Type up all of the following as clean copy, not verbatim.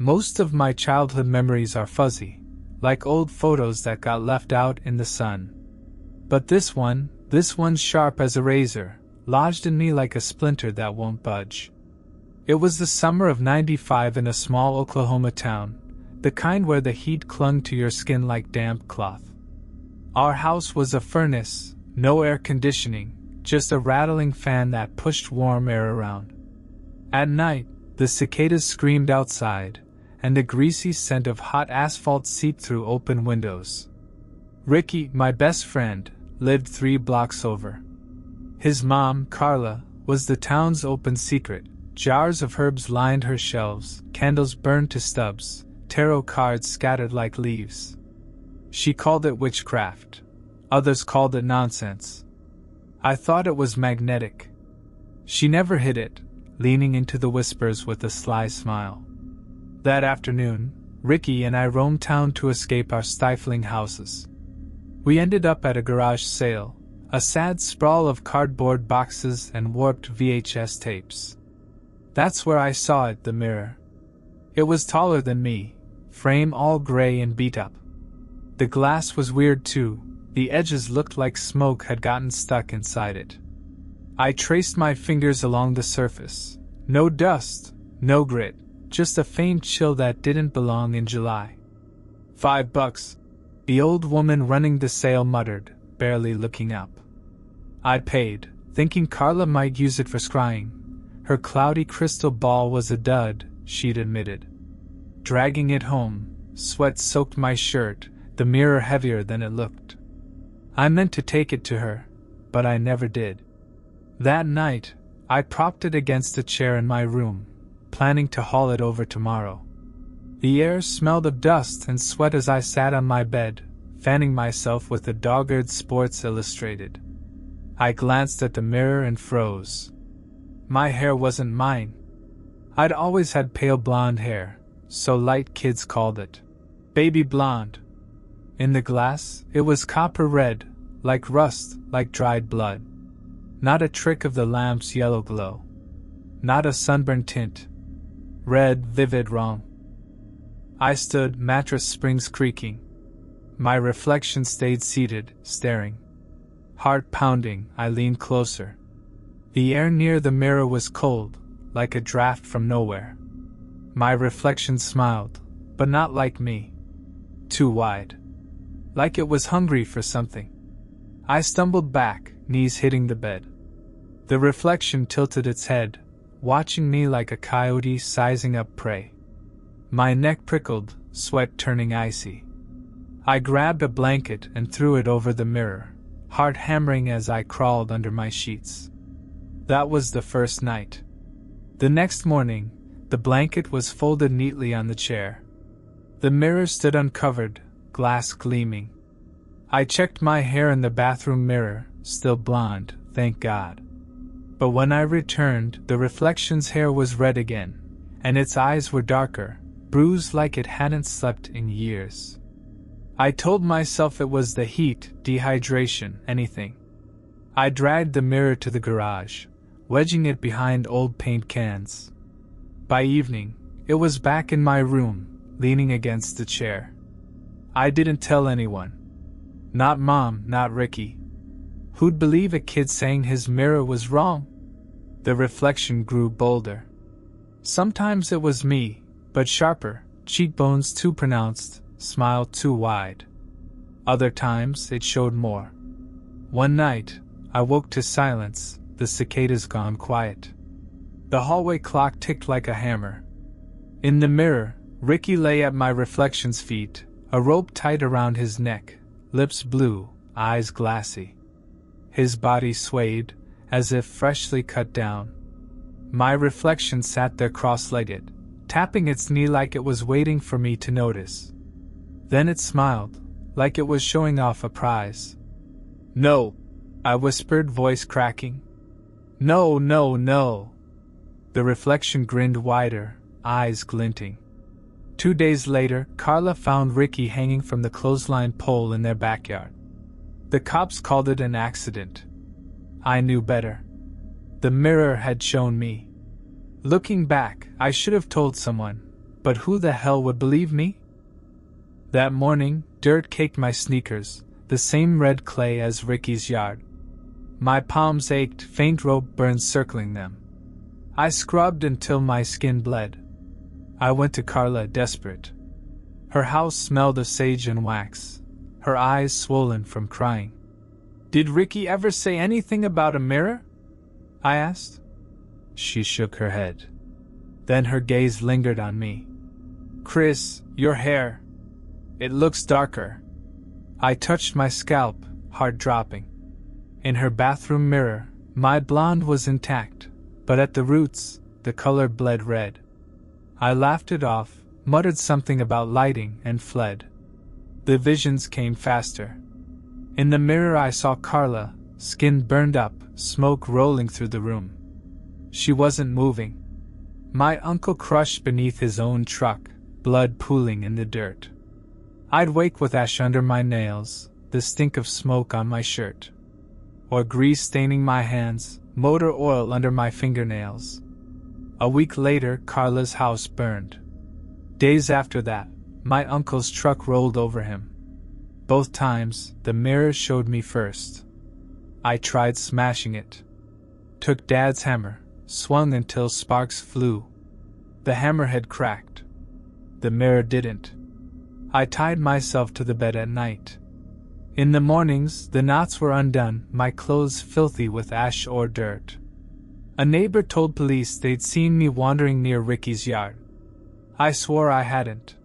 Most of my childhood memories are fuzzy, like old photos that got left out in the sun. But this one's sharp as a razor, lodged in me like a splinter that won't budge. It was the summer of '95 in a small Oklahoma town, the kind where the heat clung to your skin like damp cloth. Our house was a furnace, no air conditioning, just a rattling fan that pushed warm air around. At night, the cicadas screamed outside, and the greasy scent of hot asphalt seeped through open windows. Ricky, my best friend, lived 3 blocks over. His mom, Carla, was the town's open secret. Jars of herbs lined her shelves, candles burned to stubs, tarot cards scattered like leaves. She called it witchcraft. Others called it nonsense. I thought it was magnetic. She never hid it, leaning into the whispers with a sly smile. That afternoon, Ricky and I roamed town to escape our stifling houses. We ended up at a garage sale, a sad sprawl of cardboard boxes and warped VHS tapes. That's where I saw it, the mirror. It was taller than me, frame all gray and beat up. The glass was weird too, the edges looked like smoke had gotten stuck inside it. I traced my fingers along the surface. No dust, no grit, just a faint chill that didn't belong in July. $5, the old woman running the sale muttered, barely looking up. I paid, thinking Carla might use it for scrying. Her cloudy crystal ball was a dud, she'd admitted. Dragging it home, sweat soaked my shirt, the mirror heavier than it looked. I meant to take it to her, but I never did. That night, I propped it against a chair in my room, planning to haul it over tomorrow. The air smelled of dust and sweat as I sat on my bed, fanning myself with a dogged Sports Illustrated. I glanced at the mirror and froze. My hair wasn't mine. I'd always had pale blonde hair, so light kids called it baby blonde. In the glass, it was copper red, like rust, like dried blood. Not a trick of the lamp's yellow glow. Not a sunburned tint. Red, vivid, wrong. I stood, mattress springs creaking. My reflection stayed seated, staring. Heart pounding, I leaned closer. The air near the mirror was cold, like a draft from nowhere. My reflection smiled, but not like me. Too wide. Like it was hungry for something. I stumbled back, knees hitting the bed. The reflection tilted its head, watching me like a coyote sizing up prey. My neck prickled, sweat turning icy. I grabbed a blanket and threw it over the mirror, heart hammering as I crawled under my sheets. That was the first night. The next morning, the blanket was folded neatly on the chair. The mirror stood uncovered, glass gleaming. I checked my hair in the bathroom mirror, still blonde, thank God. But when I returned, the reflection's hair was red again, and its eyes were darker, bruised like it hadn't slept in years. I told myself it was the heat, dehydration, anything. I dragged the mirror to the garage, wedging it behind old paint cans. By evening, it was back in my room, leaning against the chair. I didn't tell anyone. Not Mom, not Ricky. Who'd believe a kid saying his mirror was wrong? The reflection grew bolder. Sometimes it was me, but sharper, cheekbones too pronounced, smile too wide. Other times it showed more. One night, I woke to silence, the cicadas gone quiet. The hallway clock ticked like a hammer. In the mirror, Ricky lay at my reflection's feet, a rope tight around his neck, lips blue, eyes glassy. His body swayed, as if freshly cut down. My reflection sat there cross-legged, tapping its knee like it was waiting for me to notice. Then it smiled, like it was showing off a prize. "No," I whispered, voice cracking. "No, no, no." The reflection grinned wider, eyes glinting. 2 days later, Carla found Ricky hanging from the clothesline pole in their backyard. The cops called it an accident. I knew better. The mirror had shown me. Looking back, I should have told someone, But who the hell would believe me? That morning, dirt caked my sneakers, the same red clay as Ricky's yard. My palms ached, faint rope burns circling them. I scrubbed until my skin bled. I went to Carla, desperate. Her house smelled of sage and wax, her eyes swollen from crying. Did Ricky ever say anything about a mirror? I asked. She shook her head. Then her gaze lingered on me. Chris, your hair. It looks darker. I touched my scalp, heart dropping. In her bathroom mirror, my blonde was intact, but at the roots, the color bled red. I laughed it off, muttered something about lighting, and fled. The visions came faster. In the mirror I saw Carla, skin burned up, smoke rolling through the room. She wasn't moving. My uncle crushed beneath his own truck, blood pooling in the dirt. I'd wake with ash under my nails, the stink of smoke on my shirt. Or grease staining my hands, motor oil under my fingernails. A week later, Carla's house burned. Days after that, my uncle's truck rolled over him. Both times, the mirror showed me first. I tried smashing it. Took Dad's hammer, swung until sparks flew. The hammer had cracked. The mirror didn't. I tied myself to the bed at night. In the mornings, the knots were undone, my clothes filthy with ash or dirt. A neighbor told police they'd seen me wandering near Ricky's yard. I swore I hadn't.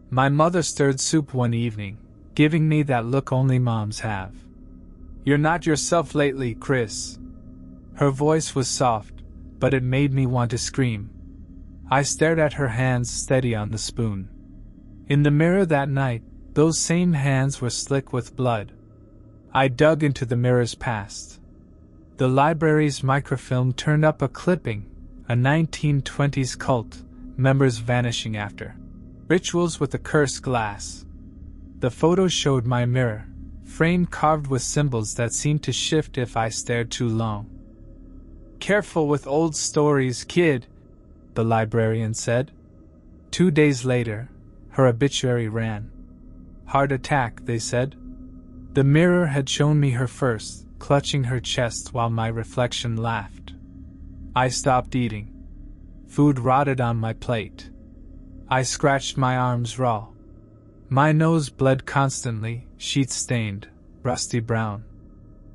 My mother stirred soup one evening, giving me that look only moms have. You're not yourself lately, Chris. Her voice was soft, but it made me want to scream. I stared at her hands steady on the spoon. In the mirror that night, those same hands were slick with blood. I dug into the mirror's past. The library's microfilm turned up a clipping, a 1920s cult, members vanishing after rituals with a cursed glass. The photo showed my mirror, frame carved with symbols that seemed to shift if I stared too long. Careful with old stories, kid, the librarian said. 2 days later, her obituary ran. Heart attack, they said. The mirror had shown me her first, clutching her chest while my reflection laughed. I stopped eating. Food rotted on my plate. I scratched my arms raw. My nose bled constantly, sheets stained, rusty brown.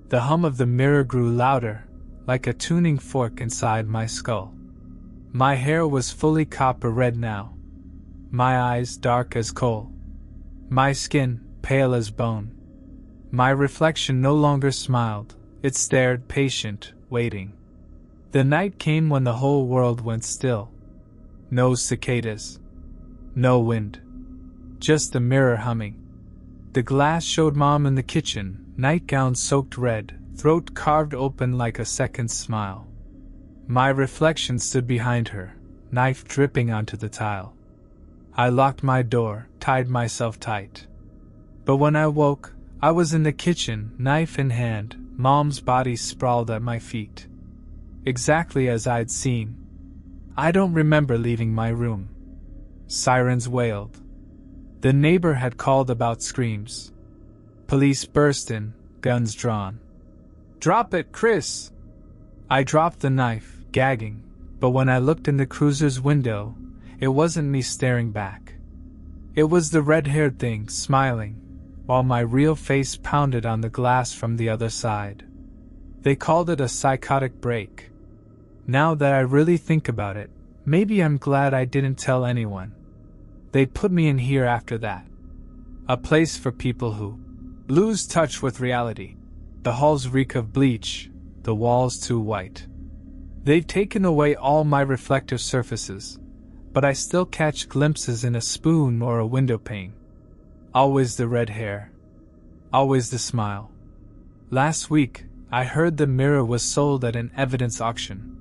The hum of the mirror grew louder, like a tuning fork inside my skull. My hair was fully copper red now. My eyes dark as coal. My skin pale as bone. My reflection no longer smiled, it stared patient, waiting. The night came when the whole world went still. No cicadas. No wind. Just the mirror humming. The glass showed Mom in the kitchen, nightgown soaked red, throat carved open like a second smile. My reflection stood behind her, knife dripping onto the tile. I locked my door, tied myself tight. But when I woke, I was in the kitchen, knife in hand, Mom's body sprawled at my feet. Exactly as I'd seen. I don't remember leaving my room. Sirens wailed. The neighbor had called about screams. Police burst in, guns drawn. Drop it, Chris! I dropped the knife, gagging, but when I looked in the cruiser's window, it wasn't me staring back. It was the red-haired thing, smiling, while my real face pounded on the glass from the other side. They called it a psychotic break. Now that I really think about it, maybe I'm glad I didn't tell anyone. They'd put me in here after that. A place for people who lose touch with reality. The halls reek of bleach, the walls too white. They've taken away all my reflective surfaces, but I still catch glimpses in a spoon or a window pane. Always the red hair. Always the smile. Last week, I heard the mirror was sold at an evidence auction.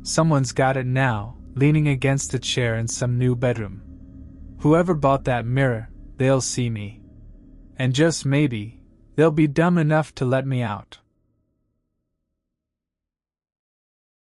Someone's got it now, leaning against a chair in some new bedroom. Whoever bought that mirror, they'll see me. And just maybe, they'll be dumb enough to let me out.